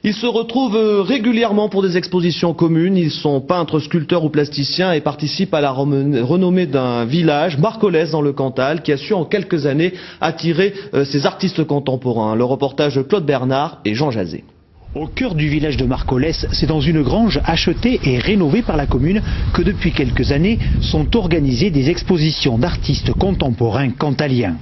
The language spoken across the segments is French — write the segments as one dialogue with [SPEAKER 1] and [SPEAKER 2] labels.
[SPEAKER 1] Ils se retrouvent régulièrement pour des expositions communes. Ils sont peintres, sculpteurs ou plasticiens et participent à la renommée d'un village, Marcollès dans le Cantal, qui a su en quelques années attirer ces artistes contemporains. Le reportage de Claude Bernard et Jean Jazet.
[SPEAKER 2] Au cœur du village de Marcollès, c'est dans une grange achetée et rénovée par la commune que depuis quelques années sont organisées des expositions d'artistes contemporains cantaliens.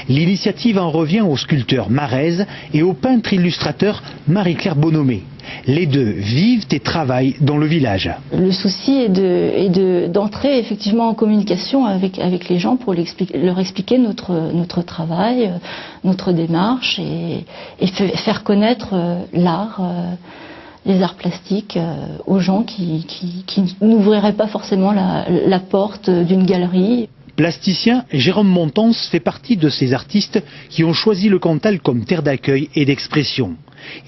[SPEAKER 2] L'initiative en revient au sculpteur Marez et au peintre illustrateur Marie-Claire Bonhomé. Les deux vivent et travaillent dans le village.
[SPEAKER 3] Le souci est d'entrer effectivement en communication avec les gens pour leur expliquer notre travail, notre démarche et faire connaître l'art, les arts plastiques aux gens qui n'ouvriraient pas forcément la porte d'une galerie.
[SPEAKER 2] Plasticien, Jérôme Montons fait partie de ces artistes qui ont choisi le Cantal comme terre d'accueil et d'expression.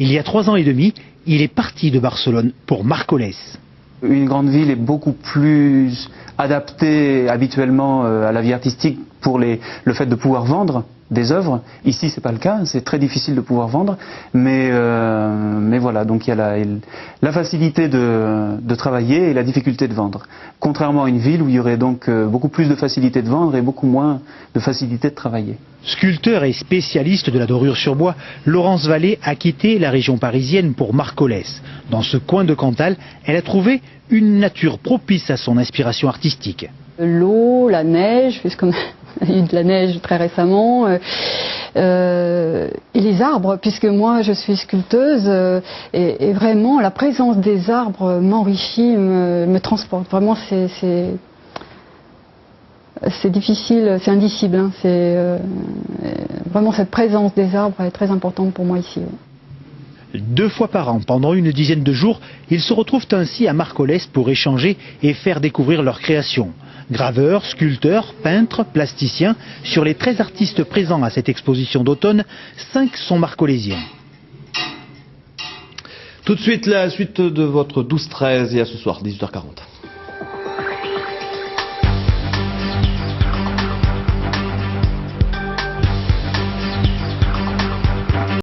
[SPEAKER 2] Il y a 3 ans et demi, il est parti de Barcelone pour Marcollès.
[SPEAKER 4] Une grande ville est beaucoup plus adaptée habituellement à la vie artistique pour le fait de pouvoir vendre des œuvres. Ici, c'est pas le cas, c'est très difficile de pouvoir vendre, mais voilà, donc il y a la facilité de travailler et la difficulté de vendre. Contrairement à une ville où il y aurait donc beaucoup plus de facilité de vendre et beaucoup moins de facilité de travailler.
[SPEAKER 2] Sculpteur et spécialiste de la dorure sur bois, Laurence Vallée a quitté la région parisienne pour Marcollès. Dans ce coin de Cantal, elle a trouvé une nature propice à son inspiration artistique.
[SPEAKER 5] L'eau, la neige, puisqu'on a eu de la neige très récemment, et les arbres, puisque moi je suis sculpteuse, et vraiment la présence des arbres m'enrichit, me transporte. Vraiment c'est difficile, c'est indicible. Hein, vraiment cette présence des arbres est très importante pour moi ici.
[SPEAKER 2] 2 fois par an, pendant une dizaine de jours, ils se retrouvent ainsi à Marcollès pour échanger et faire découvrir leurs créations. Graveurs, sculpteurs, peintres, plasticiens, sur les 13 artistes présents à cette exposition d'automne, 5 sont marcollésiens.
[SPEAKER 1] Tout de suite, la suite de votre 12-13 et à ce soir, 18h40.